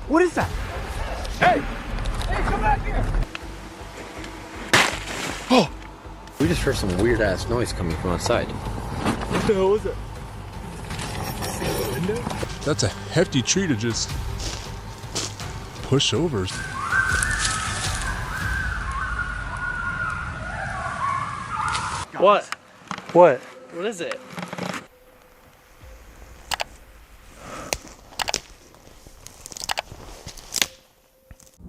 What is that? Hey! Hey, come back here! Oh! We just heard some weird ass noise coming from outside. What the hell was it? Window? That's a hefty tree to just push over. What? What? What is it?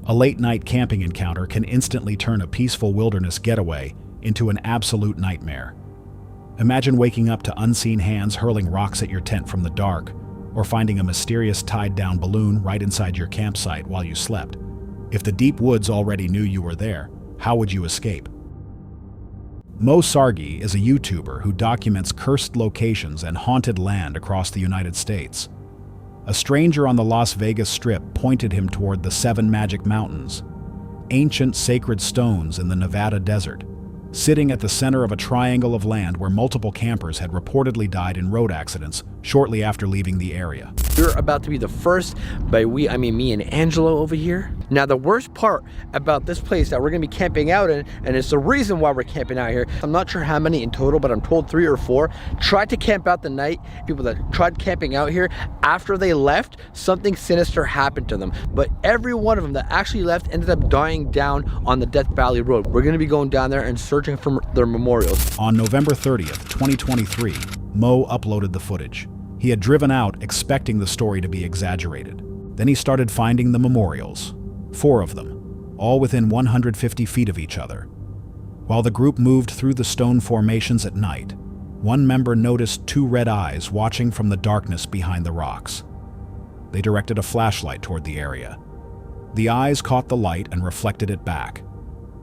A late-night camping encounter can instantly turn a peaceful wilderness getaway into an absolute nightmare. Imagine waking up to unseen hands hurling rocks at your tent from the dark, or finding a mysterious tied-down balloon right inside your campsite while you slept. If the deep woods already knew you were there, how would you escape? Mo Sargi is a YouTuber who documents cursed locations and haunted land across the United States. A stranger on the Las Vegas Strip pointed him toward the Seven Magic Mountains, ancient sacred stones in the Nevada desert, sitting at the center of a triangle of land where multiple campers had reportedly died in road accidents shortly after leaving the area. We're about to be the first, by we, I mean me and Angelo over here. Now the worst part about this place that we're gonna be camping out in, and it's the reason why we're camping out here, I'm not sure how many in total, but I'm told 3 or 4, tried to camp out the night. People that tried camping out here, after they left, something sinister happened to them. But every one of them that actually left ended up dying down on the Death Valley Road. We're gonna be going down there and searching for their memorials. On November 30th, 2023, Mo uploaded the footage. He had driven out expecting the story to be exaggerated. Then he started finding the memorials, 4 of them, all within 150 feet of each other. While the group moved through the stone formations at night, one member noticed 2 red eyes watching from the darkness behind the rocks. They directed a flashlight toward the area. The eyes caught the light and reflected it back,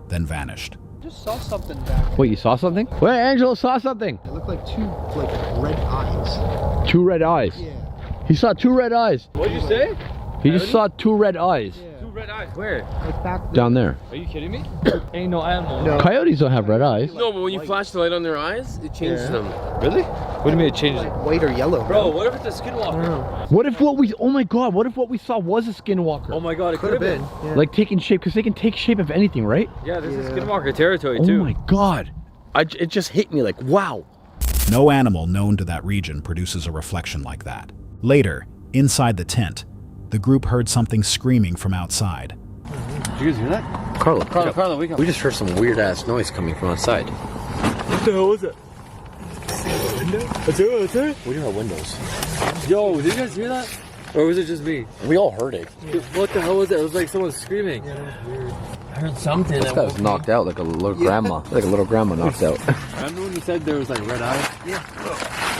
then vanished. Just saw something back there. Wait, you saw something? Wait, Angelo saw something. It looked like 2 red eyes. 2 red eyes. Yeah. He saw 2 red eyes. What did you say? He just saw 2 red eyes. Yeah. 2 red eyes. Where? Like back there. Down there. Are you kidding me? Ain't no animal. No. Coyotes don't have red eyes. No, but when you flash the light on their eyes, it changes them. Really? What do you mean it changes them? Like white or yellow. Bro, what if it's a skinwalker? What if what we, oh my god, what if what we saw was a skinwalker? Oh my god, it Could have been. Yeah. Like taking shape, because they can take shape of anything, right? Yeah, this is Yeah. skinwalker territory Oh too. my god. It just hit me like, wow. No animal known to that region produces a reflection like that. Later, inside the tent, the group heard something screaming from outside. Did you guys hear that? Carlo, wake up. we just heard some weird ass noise coming from outside. What the hell was it? A window? What's it? We do have windows. Yo, did you guys hear that? Or was it just me? We all heard it. What the hell was it? It was like someone screaming. Yeah, that was weird. I heard something. This guy was knocked out like a little grandma. Like a little grandma knocked out. Remember when you said there was like red eyes? Yeah.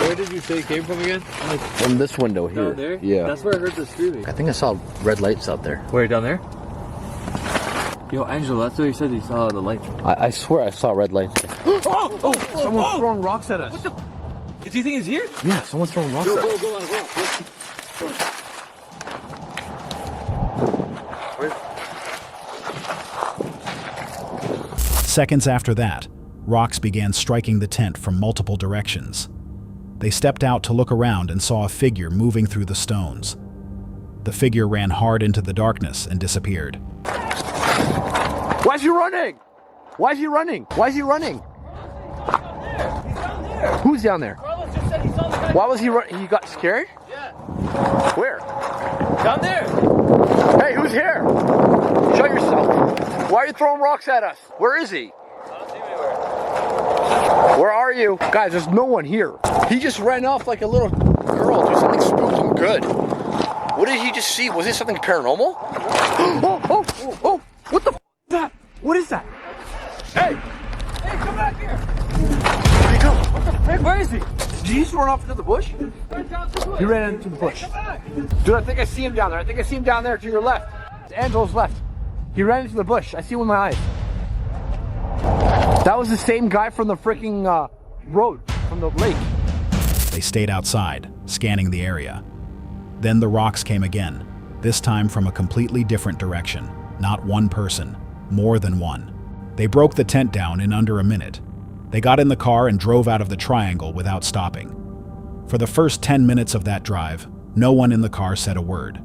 Where did you say it came from again? From this window here. Down there? Yeah. That's where I heard the screaming. I think I saw red lights out there. Where, down there? Yo, Angelo, that's what you said you saw the light. I swear I saw red lights. Someone's throwing rocks at us. What the? Do you think he's here? Yeah, someone's throwing rocks at us. Go. Seconds after that, rocks began striking the tent from multiple directions. They stepped out to look around and saw a figure moving through the stones. The figure ran hard into the darkness and disappeared. Why is he running? Why is he running? Why is he running? Who's down there? Carlos just said he saw the guy. Why was he running? He got scared? Yeah. Where? Down there. Hey, who's here? Show yourself. Why are you throwing rocks at us? Where is he? I don't see him anywhere. Where are you? Guys, there's no one here. He just ran off like a little girl to something spooky good. What did he just see? Was it something paranormal? Oh, what the f is that? What is that? Hey! Hey, come back here! Where'd he go? What the frick? Where is he? Did he just run off into the bush? He ran into the bush. Dude, I think I see him down there. I think I see him down there to your left. It's Angelo's left. He ran into the bush. I see him with my eyes. That was the same guy from the freaking road, from the lake. They stayed outside, scanning the area. Then the rocks came again, this time from a completely different direction. Not one person, more than one. They broke the tent down in under a minute. They got in the car and drove out of the triangle without stopping. For the first 10 minutes of that drive, no one in the car said a word.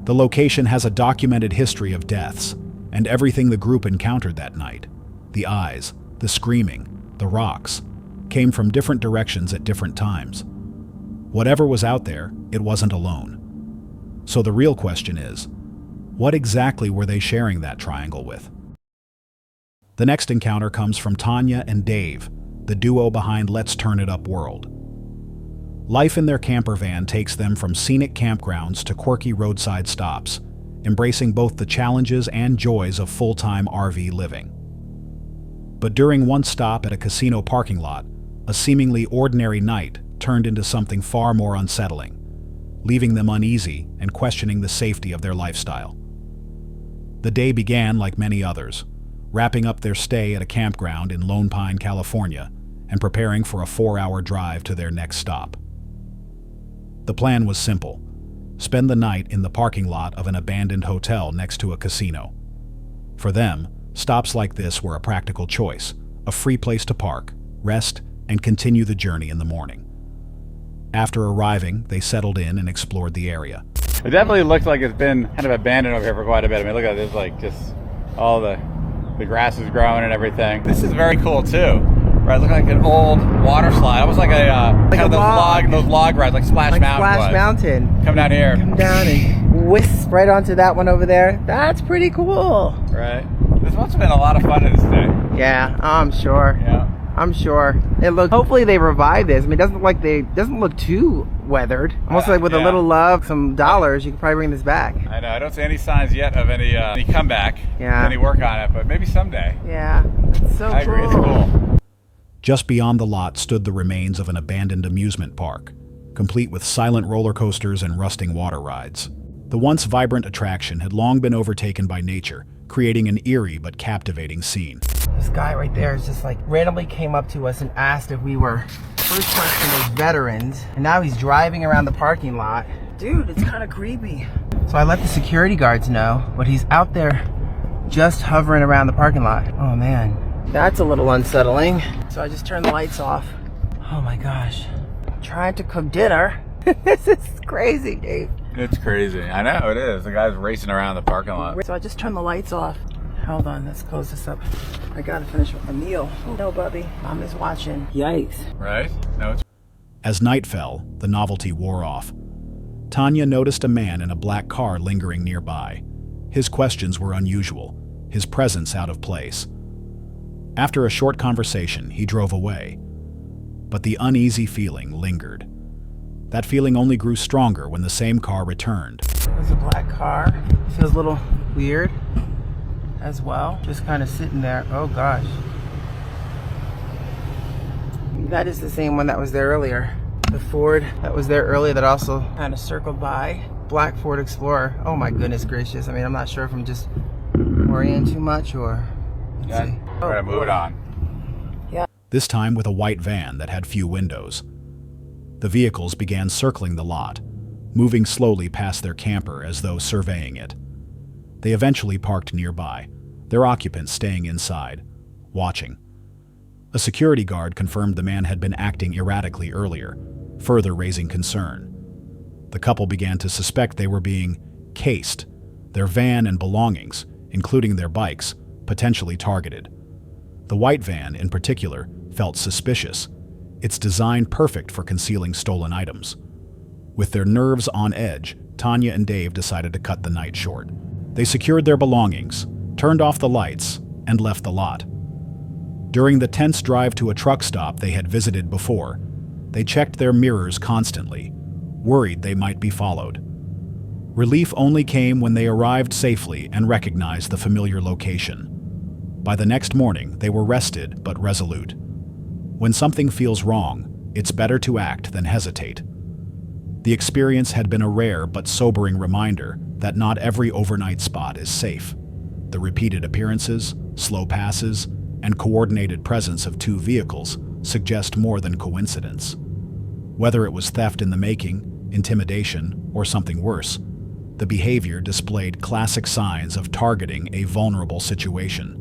The location has a documented history of deaths, and everything the group encountered that night, the eyes, the screaming, the rocks, came from different directions at different times. Whatever was out there, it wasn't alone. So the real question is, what exactly were they sharing that triangle with? The next encounter comes from Tanya and Dave, the duo behind Let's Turn It Up World. Life in their camper van takes them from scenic campgrounds to quirky roadside stops, embracing both the challenges and joys of full-time RV living. But during one stop at a casino parking lot, a seemingly ordinary night turned into something far more unsettling, leaving them uneasy and questioning the safety of their lifestyle. The day began like many others, wrapping up their stay at a campground in Lone Pine, California, and preparing for a 4-hour drive to their next stop. The plan was simple: spend the night in the parking lot of an abandoned hotel next to a casino. For them, stops like this were a practical choice, a free place to park, rest, and continue the journey in the morning. After arriving, they settled in and explored the area. It definitely looks like it's been kind of abandoned over here for quite a bit. I mean, look at this, like just all the grass is growing and everything. This is very cool too. Right, look like an old water slide, almost like those log rides, like Splash Mountain. Splash Mountain. Come down here. Come down and whisk right onto that one over there. That's pretty cool. Right. This must have been a lot of fun in this day. Yeah, I'm sure. Yeah. I'm sure. Hopefully they revive this. I mean, it doesn't look too weathered. Almost like with a little love, some dollars, you could probably bring this back. I know. I don't see any signs yet of any comeback. Yeah. Any work on it, but maybe someday. Yeah. It's so cool. I agree. It's cool. Just beyond the lot stood the remains of an abandoned amusement park, complete with silent roller coasters and rusting water rides. The once vibrant attraction had long been overtaken by nature, creating an eerie but captivating scene. This guy right there is just like randomly came up to us and asked if we were first-timers veterans, and now he's driving around the parking lot. Dude, it's kind of creepy. So I let the security guards know, but he's out there just hovering around the parking lot. Oh man, that's a little unsettling. So I just turned the lights off. Oh my gosh. I'm trying to cook dinner. This is crazy, Dave. It's crazy. I know it is. The guy's racing around the parking lot. So I just turned the lights off. Hold on, let's close this up. I gotta finish with my meal. Oh, no, Bubby. Mom is watching. Yikes. Right? No, it's... As night fell, the novelty wore off. Tanya noticed a man in a black car lingering nearby. His questions were unusual, his presence out of place. After a short conversation, he drove away. But the uneasy feeling lingered. That feeling only grew stronger when the same car returned. There's a black car. It feels a little weird as well. Just kind of sitting there. Oh gosh. That is the same one that was there earlier. The Ford that was there earlier that also kind of circled by. Black Ford Explorer. Oh my goodness gracious. I mean, I'm not sure if I'm just worrying too much or... Yeah. We're gonna move it on. Yeah. This time with a white van that had few windows. The vehicles began circling the lot, moving slowly past their camper as though surveying it. They eventually parked nearby, their occupants staying inside, watching. A security guard confirmed the man had been acting erratically earlier, further raising concern. The couple began to suspect they were being cased, their van and belongings, including their bikes, potentially targeted. The white van, in particular, felt suspicious, its design perfect for concealing stolen items. With their nerves on edge, Tanya and Dave decided to cut the night short. They secured their belongings, turned off the lights, and left the lot. During the tense drive to a truck stop they had visited before, they checked their mirrors constantly, worried they might be followed. Relief only came when they arrived safely and recognized the familiar location. By the next morning, they were rested but resolute. When something feels wrong, it's better to act than hesitate. The experience had been a rare but sobering reminder that not every overnight spot is safe. The repeated appearances, slow passes, and coordinated presence of two vehicles suggest more than coincidence. Whether it was theft in the making, intimidation, or something worse, the behavior displayed classic signs of targeting a vulnerable situation.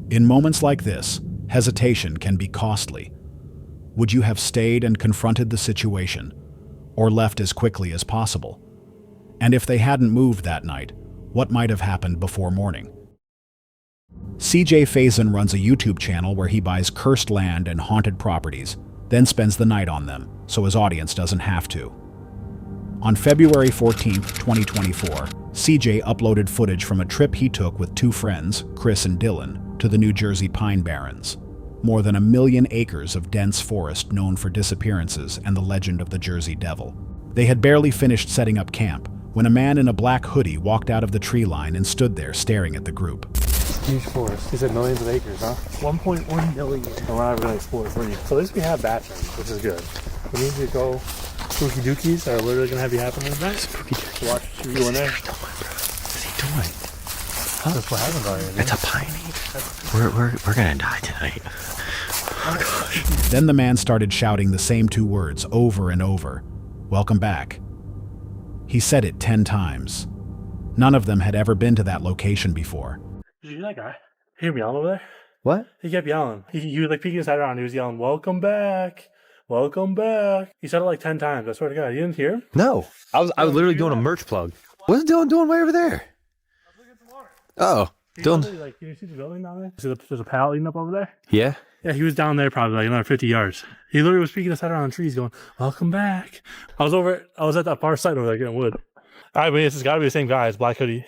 In moments like this, hesitation can be costly. Would you have stayed and confronted the situation, or left as quickly as possible? And if they hadn't moved that night, what might have happened before morning? CJ Faison runs a YouTube channel where he buys cursed land and haunted properties, then spends the night on them, so his audience doesn't have to. On February 14, 2024, CJ uploaded footage from a trip he took with two friends, Chris and Dylan, to the New Jersey Pine Barrens, more than 1 million acres of dense forest known for disappearances and the legend of the Jersey Devil. They had barely finished setting up camp when a man in a black hoodie walked out of the tree line and stood there staring at the group. Huge forest. He said millions of acres, huh? 1.1 million. And we're not going to explore for you. So at least we have bathrooms, which is good. We need to go spooky dookies are literally going to have you happen tonight. Spooky dookies. Watch what you doing there. What's he doing? Huh? That's what happens already. It's a piney. We're going to die tonight. Oh, gosh. Then the man started shouting the same two words over and over. Welcome back. He said it 10 times. None of them had ever been to that location before. Did you hear that guy? He hear me yelling over there? What? He kept yelling. He was like peeking his head around. He was yelling, welcome back. Welcome back. He said it like 10 times. I swear to God. You didn't hear him? No. I was literally doing a merch plug. What's Dylan doing way over there? I was looking at some water. Oh. Dylan. Like, can you see the building down there? See there's a pallet leading up over there? Yeah? Yeah, he was down there probably like another 50 yards. He literally was peeking his head around the trees going, welcome back. I was at that far side over there getting wood. I mean, it's got to be the same guy. It's black hoodie.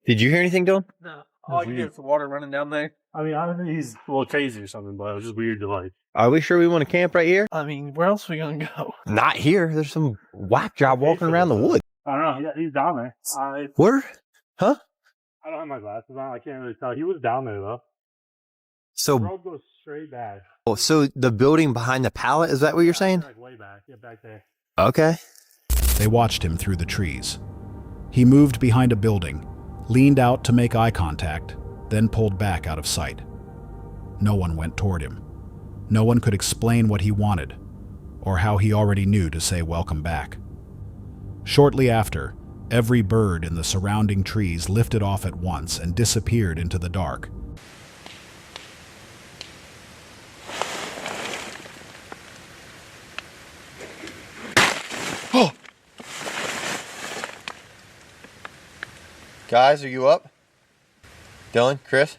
Did you hear anything, Dylan? No. All I can hear is the water running down there. I mean, I don't think he's a little crazy or something, but it was just weird to like. Are we sure we want to camp right here? I mean, where else are we going to go? Not here. There's some whack job walking around the woods. I don't know. He's down there. Where? Huh? I don't have my glasses on. I can't really tell. He was down there, though. The So, road goes straight back. so the building behind the pallet, is that what you're saying? Like way back. Yeah, back there. Okay. They watched him through the trees. He moved behind a building, leaned out to make eye contact, then pulled back out of sight. No one went toward him. No one could explain what he wanted, or how he already knew to say welcome back. Shortly after, every bird in the surrounding trees lifted off at once and disappeared into the dark. Oh! Guys, are you up? Dylan, Chris?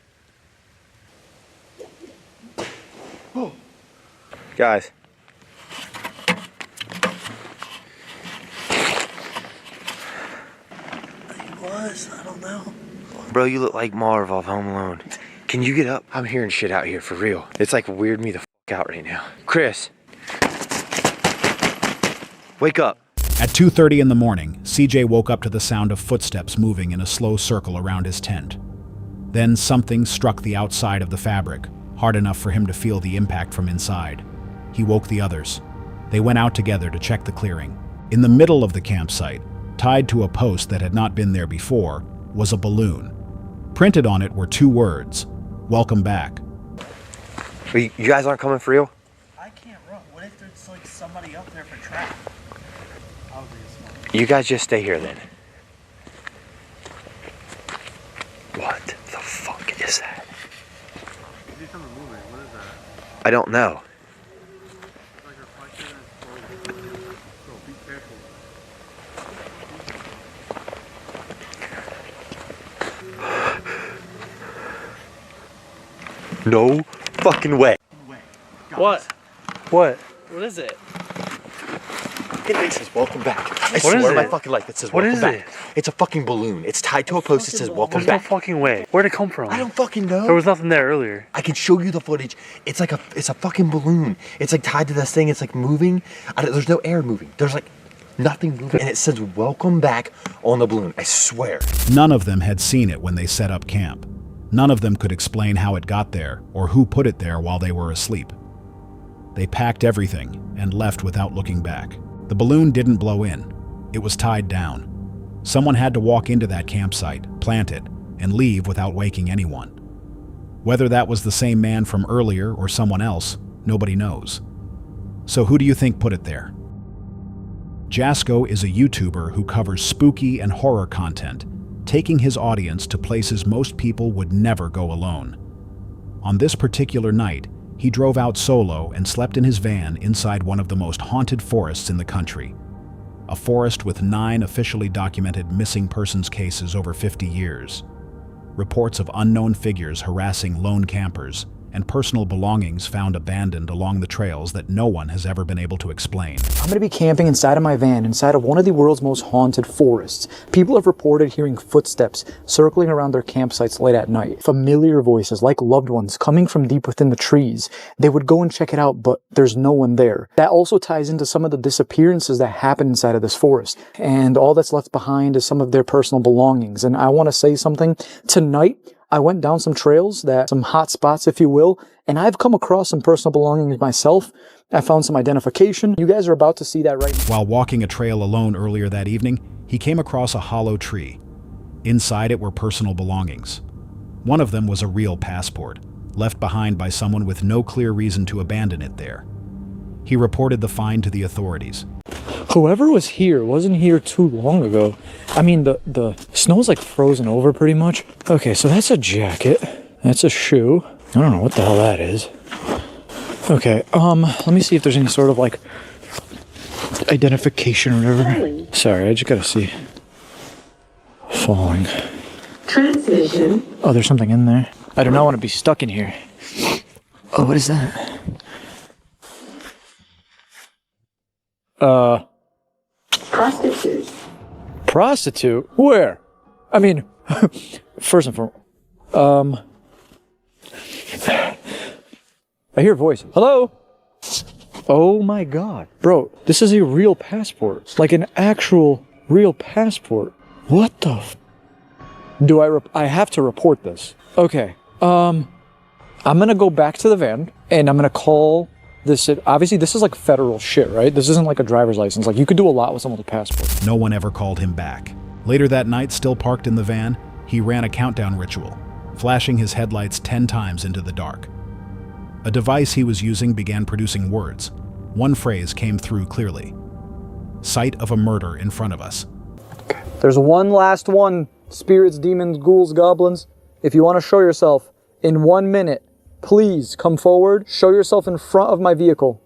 Oh. Guys. I don't know. Bro, you look like Marv off Home Alone. Can you get up? I'm hearing shit out here for real. It's like weird me the fuck out right now. Chris. Wake up. At 2:30 in the morning, CJ woke up to the sound of footsteps moving in a slow circle around his tent. Then something struck the outside of the fabric, hard enough for him to feel the impact from inside. He woke the others. They went out together to check the clearing. In the middle of the campsite, tied to a post that had not been there before, was a balloon. Printed on it were two words, welcome back. You guys aren't coming for real? I can't run. What if there's like somebody up there for trap? You guys just stay here then. What the fuck is that? What is that? I don't know. It's like reflected and exploding. So be careful. No fucking way. What? What? What is it? It says welcome back. I What swear is on my it? fucking life it says What welcome is back. it? It's a fucking balloon. It's tied to a post that says welcome There's no back. fucking way. Where'd it come from? I don't fucking know. There was nothing there earlier. I can show you the footage. It's like it's a fucking balloon. It's like tied to this thing. It's like moving. There's no air moving. There's like nothing moving. And it says welcome back on the balloon. I swear. None of them had seen it when they set up camp. None of them could explain how it got there or who put it there while they were asleep. They packed everything and left without looking back. The balloon didn't blow in. It was tied down. Someone had to walk into that campsite, plant it, and leave without waking anyone. Whether that was the same man from earlier or someone else, nobody knows. So who do you think put it there? Jasko is a YouTuber who covers spooky and horror content, taking his audience to places most people would never go alone. On this particular night, he drove out solo and slept in his van inside one of the most haunted forests in the country. a forest with 9 officially documented missing persons cases over 50 years. Reports of unknown figures harassing lone campers, and personal belongings found abandoned along the trails that no one has ever been able to explain. I'm going to be camping inside of my van, inside of one of the world's most haunted forests. People have reported hearing footsteps circling around their campsites late at night. Familiar voices, like loved ones, coming from deep within the trees. They would go and check it out, but there's no one there. That also ties into some of the disappearances that happen inside of this forest. And all that's left behind is some of their personal belongings. And I want to say something. Tonight, I went down some trails, some hot spots, if you will, and I've come across some personal belongings myself. I found some identification. You guys are about to see that right now. While walking a trail alone earlier that evening, he came across a hollow tree. Inside it were personal belongings. One of them was a real passport, left behind by someone with no clear reason to abandon it there. He reported the find to the authorities. Whoever was here wasn't here too long ago. I mean, the snow's like frozen over pretty much. Okay, so that's a jacket. That's a shoe. I don't know what the hell that is. Okay, let me see if there's any sort of like identification or whatever. Sorry, I just gotta see. Falling. Transmission. Oh, there's something in there. I do not want to be stuck in here. Oh, what is that? Prostitute. Prostitute? Where? I mean, first and foremost, I hear a voice. Hello? Oh my god. Bro, this is a real passport. Like an actual real passport. What the do I have to report this. Okay. I'm gonna go back to the van and I'm gonna call this. Obviously, this is like federal shit, right? This isn't like a driver's license. Like, you could do a lot with someone's passport. No one ever called him back. Later that night, still parked in the van, he ran a countdown ritual, flashing his headlights 10 times into the dark. A device he was using began producing words. One phrase came through clearly. Sight of a murder in front of us. There's one last one. Spirits, demons, ghouls, goblins. If you want to show yourself in 1 minute, please come forward. Show yourself in front of my vehicle.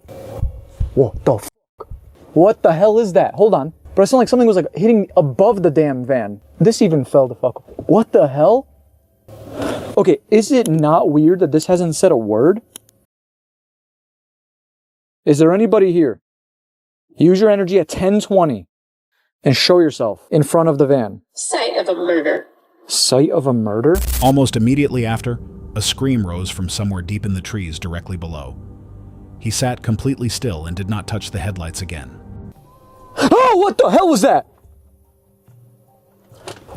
What the fuck? What the hell is that? Hold on. But it sounded like something was like hitting above the damn van. This even fell the fuck. What the hell? Okay, is it not weird that this hasn't said a word? Is there anybody here? Use your energy at 10:20 and show yourself in front of the van. Site of a murder. Site of a murder? Almost immediately after, a scream rose from somewhere deep in the trees directly below. He sat completely still and did not touch the headlights again. Oh, what the hell was that?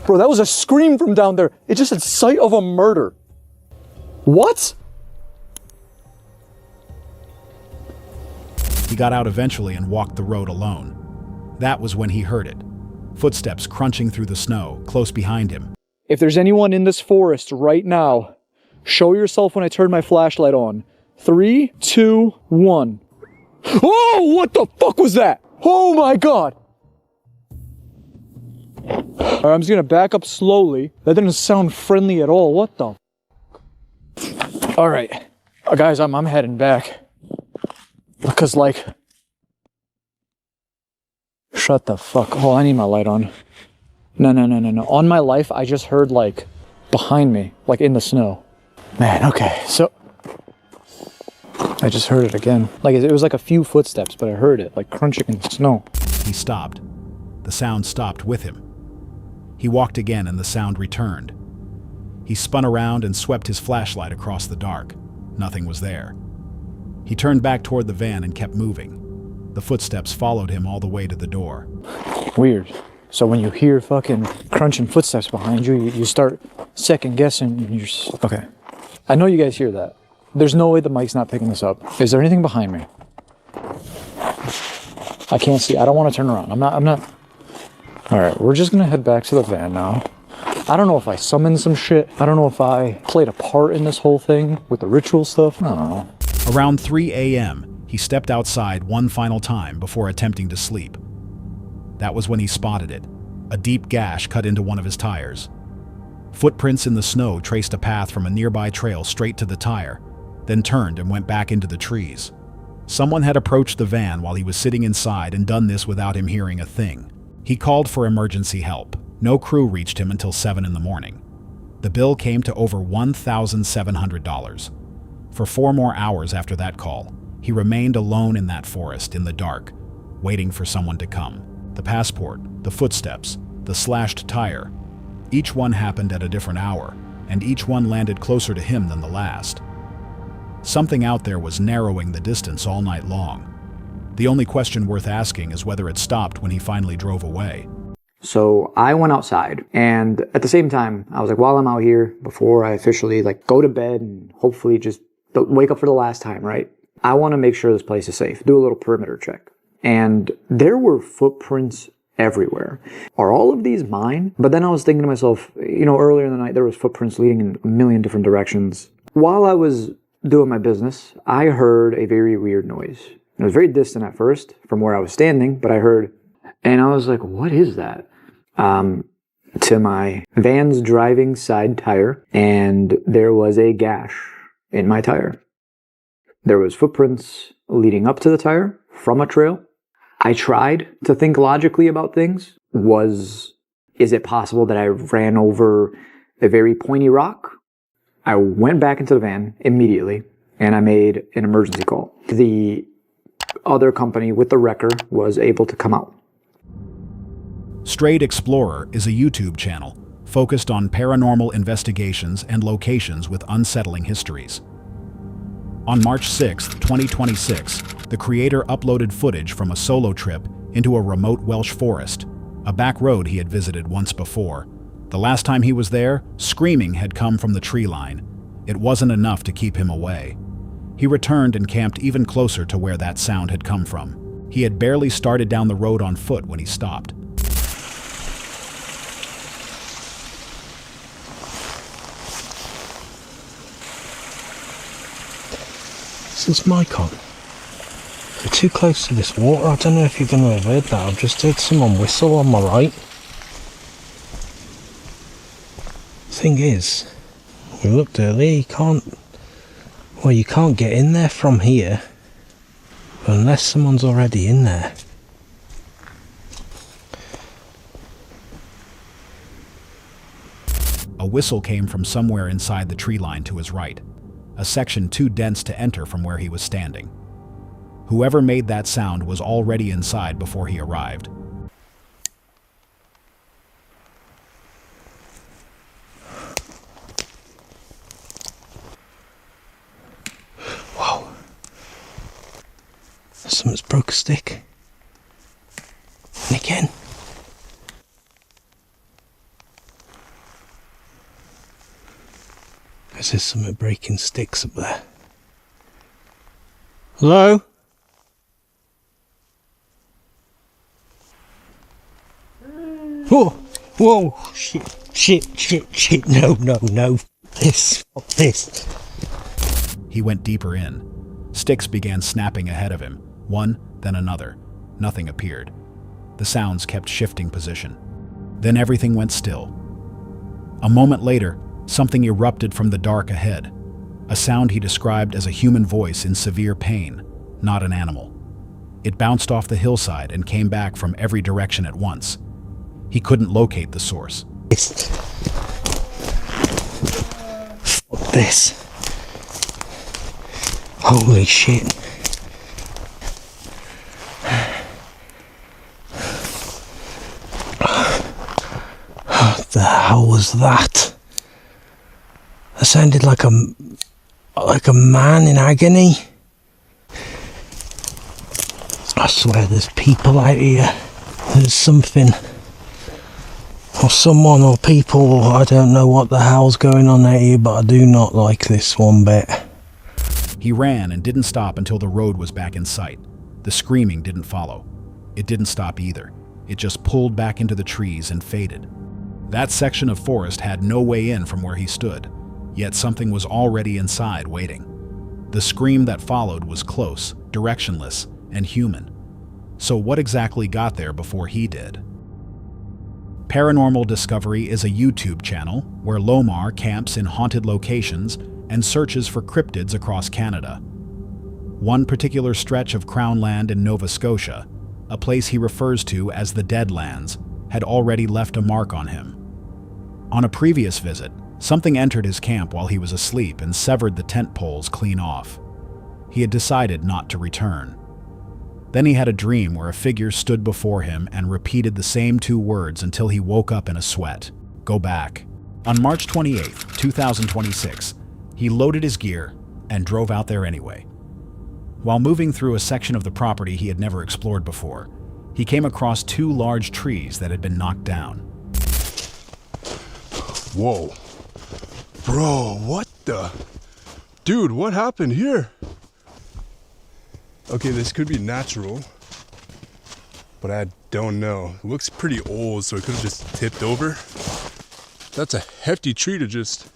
Bro, that was a scream from down there. It just said site of a murder. What? He got out eventually and walked the road alone. That was when he heard it. Footsteps crunching through the snow, close behind him. If there's anyone in this forest right now, show yourself when I turn my flashlight on. 3, 2, 1. Oh, what the fuck was that? Oh my god! Alright, I'm just gonna back up slowly. That didn't sound friendly at all. What the? Alright. Guys, I'm heading back. Because, like... Shut the fuck. Oh, I need my light on. No. On my life, I just heard, like, behind me. Like, in the snow. Man, okay, so... I just heard it again. Like, it was like a few footsteps, but I heard it, like, crunching in the snow. He stopped. The sound stopped with him. He walked again and the sound returned. He spun around and swept his flashlight across the dark. Nothing was there. He turned back toward the van and kept moving. The footsteps followed him all the way to the door. Weird. So when you hear fucking crunching footsteps behind you, you start second guessing. And you're okay. I know you guys hear that. There's no way the mic's not picking this up. Is there anything behind me? I can't see. I don't want to turn around. I'm not. All right, we're just gonna head back to the van now. I don't know if I summoned some shit. I don't know if I played a part in this whole thing with the ritual stuff. I don't know. Around 3 a.m., he stepped outside one final time before attempting to sleep. That was when he spotted it. A deep gash cut into one of his tires. Footprints in the snow traced a path from a nearby trail straight to the tire, then turned and went back into the trees. Someone had approached the van while he was sitting inside and done this without him hearing a thing. He called for emergency help. No crew reached him until 7 in the morning. The bill came to over $1,700. For 4 more hours after that call, he remained alone in that forest in the dark, waiting for someone to come. The passport, the footsteps, the slashed tire, each one happened at a different hour, and each one landed closer to him than the last. Something out there was narrowing the distance all night long. The only question worth asking is whether it stopped when he finally drove away. So I went outside, and at the same time, I was like, while I'm out here, before I officially go to bed and hopefully just wake up for the last time, right? I want to make sure this place is safe. Do a little perimeter check. And there were footprints everywhere. Are all of these mine? But then I was thinking to myself, earlier in the night, there was footprints leading in a million different directions. While I was doing my business, I heard a very weird noise. It was very distant at first from where I was standing, but I heard, and I was like, what is that? To my van's driving side tire, and there was a gash in my tire. There was footprints leading up to the tire from a trail. I tried to think logically about things. Is it possible that I ran over a very pointy rock? I went back into the van immediately, and I made an emergency call. The other company with the wrecker was able to come out. Strayed Explorer is a YouTube channel focused on paranormal investigations and locations with unsettling histories. On March 6, 2026, the creator uploaded footage from a solo trip into a remote Welsh forest, a back road he had visited once before. The last time he was there, screaming had come from the tree line. It wasn't enough to keep him away. He returned and camped even closer to where that sound had come from. He had barely started down the road on foot when he stopped. Is this mic on? We're too close to this water. I don't know if you're going to have heard that. I've just heard someone whistle on my right. Thing is, we looked earlier, you can't get in there from here unless someone's already in there. A whistle came from somewhere inside the tree line to his right, a section too dense to enter from where he was standing. Whoever made that sound was already inside before he arrived. Whoa. Someone's broke a stick. And again. There's something breaking sticks up there. Hello? Whoa! Whoa! Shit! No! This. He went deeper in. Sticks began snapping ahead of him, one, then another. Nothing appeared. The sounds kept shifting position. Then everything went still. A moment later, something erupted from the dark ahead, a sound he described as a human voice in severe pain, not an animal. It bounced off the hillside and came back from every direction at once. He couldn't locate the source. Fuck this. Holy shit. What the hell was that? That sounded like a man in agony. I swear there's people out here. There's something or someone or people. I don't know what the hell's going on out here, but I do not like this one bit. He ran and didn't stop until the road was back in sight. The screaming didn't follow. It didn't stop either. It just pulled back into the trees and faded. That section of forest had no way in from where he stood. Yet something was already inside waiting. The scream that followed was close, directionless, and human. So what exactly got there before he did? Paranormal Discovery is a YouTube channel where Lomar camps in haunted locations and searches for cryptids across Canada. One particular stretch of Crown land in Nova Scotia, a place he refers to as the Deadlands, had already left a mark on him. On a previous visit, something entered his camp while he was asleep and severed the tent poles clean off. He had decided not to return. Then he had a dream where a figure stood before him and repeated the same 2 words until he woke up in a sweat. Go back. On March 28, 2026, he loaded his gear and drove out there anyway. While moving through a section of the property he had never explored before, he came across 2 large trees that had been knocked down. Whoa. Bro, what the? Dude, what happened here? Okay, this could be natural, but I don't know. It looks pretty old, so it could have just tipped over. That's a hefty tree to just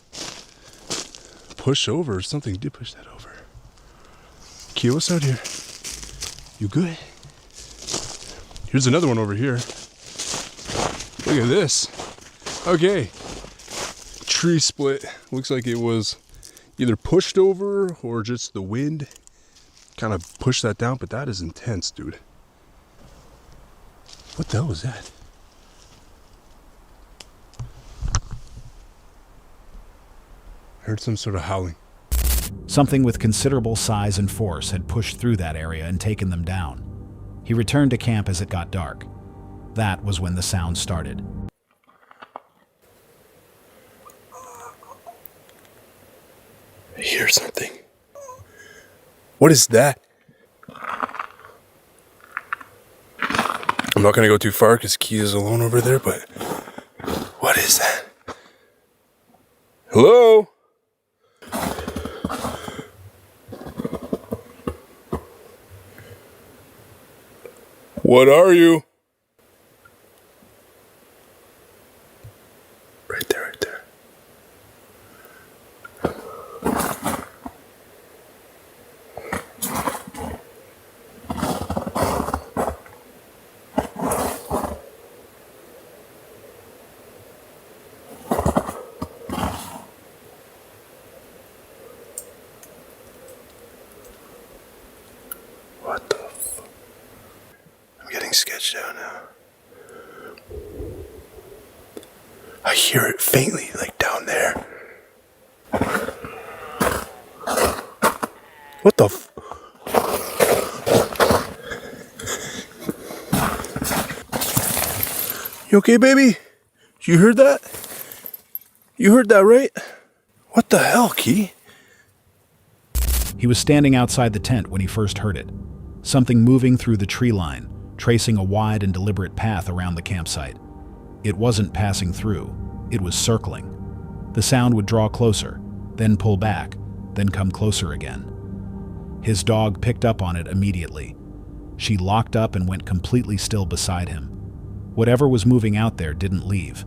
push over or something. Did push that over. Kia, what's out here? You good? Here's another one over here. Look at this. Okay. Tree split. Looks like it was either pushed over or just the wind kind of pushed that down, but that is intense, dude. What the hell was that? I heard some sort of howling. Something with considerable size and force had pushed through that area and taken them down. He returned to camp as it got dark. That was when the sound started. I hear something. What is that? I'm not gonna go too far because Kia's alone over there, but what is that? Hello? What are you? Right there, right there. What the f... I'm getting sketched out now. I hear it faintly, like down there. What the f... You okay, baby? You heard that? You heard that, right? What the hell, Key? He was standing outside the tent when he first heard it. Something moving through the tree line, tracing a wide and deliberate path around the campsite. It wasn't passing through, it was circling. The sound would draw closer, then pull back, then come closer again. His dog picked up on it immediately. She locked up and went completely still beside him. Whatever was moving out there didn't leave.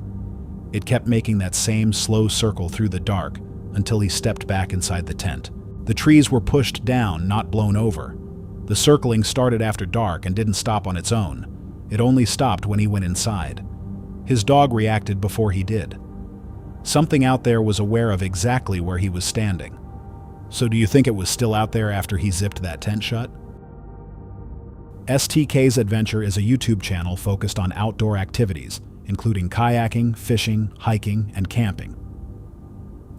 It kept making that same slow circle through the dark until he stepped back inside the tent. The trees were pushed down, not blown over. The circling started after dark and didn't stop on its own. It only stopped when he went inside. His dog reacted before he did. Something out there was aware of exactly where he was standing. So do you think it was still out there after he zipped that tent shut? STK's Adventure is a YouTube channel focused on outdoor activities, including kayaking, fishing, hiking, and camping.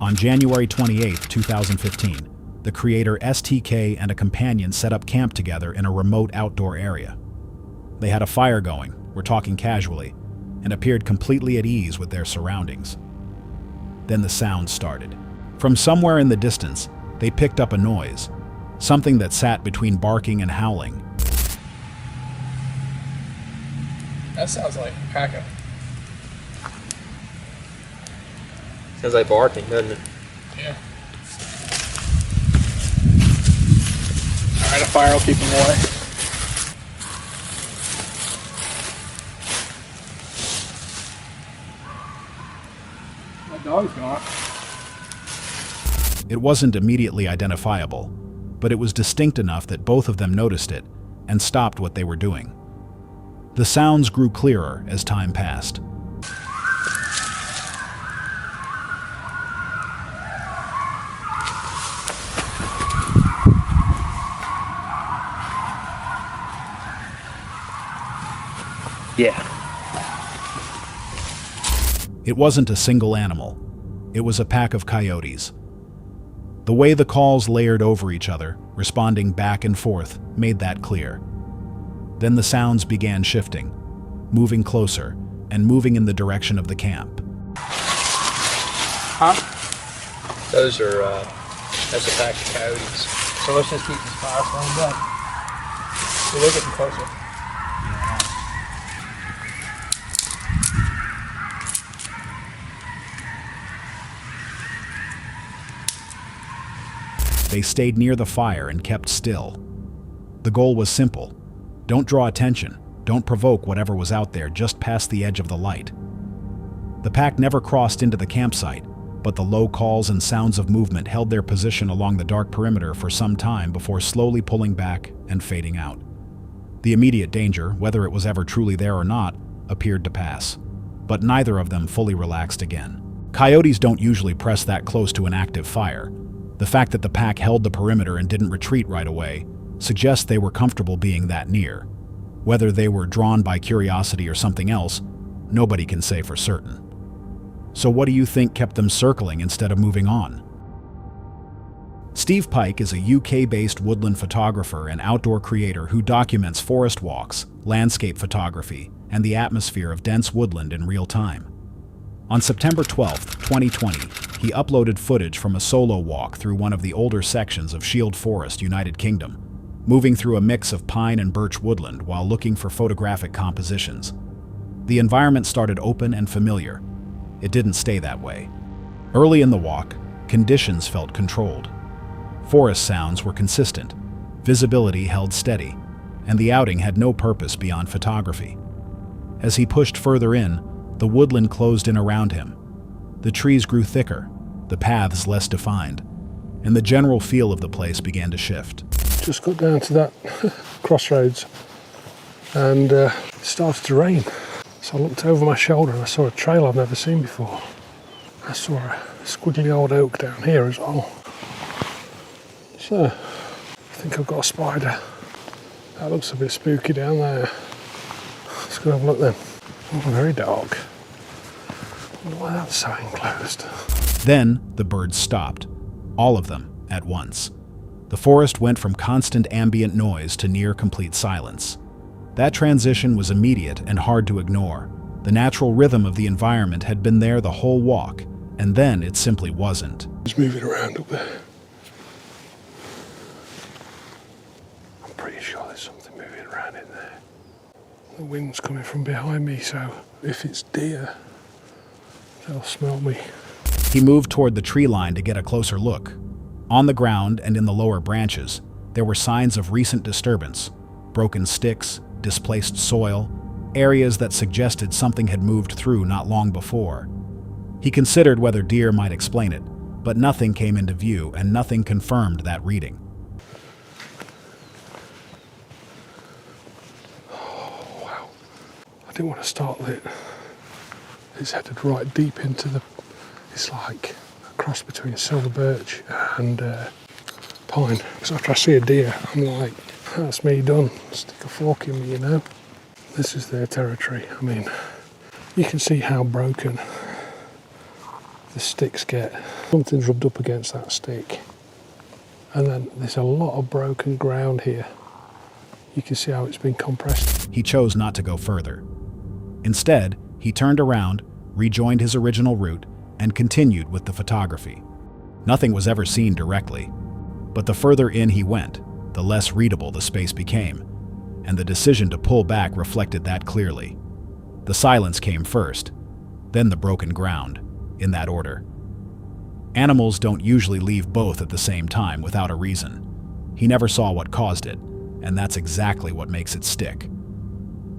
On January 28, 2015, the creator STK and a companion set up camp together in a remote outdoor area. They had a fire going, were talking casually, and appeared completely at ease with their surroundings. Then the sound started. From somewhere in the distance, they picked up a noise, something that sat between barking and howling. That sounds like packing. Sounds like barking, doesn't it? Yeah. Alright, a fire will keep them away. My dog's gone. It wasn't immediately identifiable, but it was distinct enough that both of them noticed it and stopped what they were doing. The sounds grew clearer as time passed. Yeah. It wasn't a single animal. It was a pack of coyotes. The way the calls layered over each other, responding back and forth, made that clear. Then the sounds began shifting, moving closer, and moving in the direction of the camp. Huh? That's a pack of coyotes. So let's just keep this fire flame going. So they're getting closer. They stayed near the fire and kept still. The goal was simple. Don't draw attention. Don't provoke whatever was out there just past the edge of the light. The pack never crossed into the campsite, but the low calls and sounds of movement held their position along the dark perimeter for some time before slowly pulling back and fading out. The immediate danger, whether it was ever truly there or not, appeared to pass, but neither of them fully relaxed again. Coyotes don't usually press that close to an active fire. The fact that the pack held the perimeter and didn't retreat right away suggests they were comfortable being that near. Whether they were drawn by curiosity or something else, nobody can say for certain. So what do you think kept them circling instead of moving on? Steve Pike is a UK-based woodland photographer and outdoor creator who documents forest walks, landscape photography, and the atmosphere of dense woodland in real time. On September 12, 2020, he uploaded footage from a solo walk through one of the older sections of Shield Forest, United Kingdom, moving through a mix of pine and birch woodland while looking for photographic compositions. The environment started open and familiar. It didn't stay that way. Early in the walk, conditions felt controlled. Forest sounds were consistent, visibility held steady, and the outing had no purpose beyond photography. As he pushed further in, the woodland closed in around him. The trees grew thicker, the paths less defined, and the general feel of the place began to shift. Just got down to that crossroads and it started to rain. So I looked over my shoulder and I saw a trail I've never seen before. I saw a squiggly old oak down here as well. So I think I've got a spider. That looks a bit spooky down there. Let's go have a look then. Oh, very dark. I wonder why that's so enclosed. Then the birds stopped, all of them at once. The forest went from constant ambient noise to near complete silence. That transition was immediate and hard to ignore. The natural rhythm of the environment had been there the whole walk, and then it simply wasn't. It's moving around up there. I'm pretty sure there's something moving around in there. The wind's coming from behind me, so if it's deer, they'll smell me. He moved toward the tree line to get a closer look. On the ground and in the lower branches, there were signs of recent disturbance, broken sticks, displaced soil, areas that suggested something had moved through not long before. He considered whether deer might explain it, but nothing came into view and nothing confirmed that reading. Oh, wow. I didn't want to start lit. It's headed right deep into the... It's like a cross between silver birch and pine. So after I see a deer, I'm like, that's me done. Stick a fork in me, you know. This is their territory. I mean, you can see how broken the sticks get. Something's rubbed up against that stick. And then there's a lot of broken ground here. You can see how it's been compressed. He chose not to go further. Instead, he turned around, rejoined his original route, and continued with the photography. Nothing was ever seen directly, but the further in he went, the less readable the space became, and the decision to pull back reflected that clearly. The silence came first, then the broken ground, in that order. Animals don't usually leave both at the same time without a reason. He never saw what caused it, and that's exactly what makes it stick.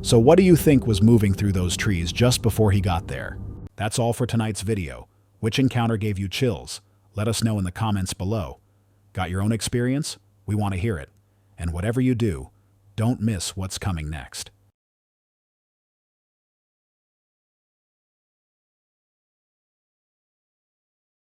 So what do you think was moving through those trees just before he got there? That's all for tonight's video. Which encounter gave you chills? Let us know in the comments below. Got your own experience? We want to hear it. And whatever you do, don't miss what's coming next.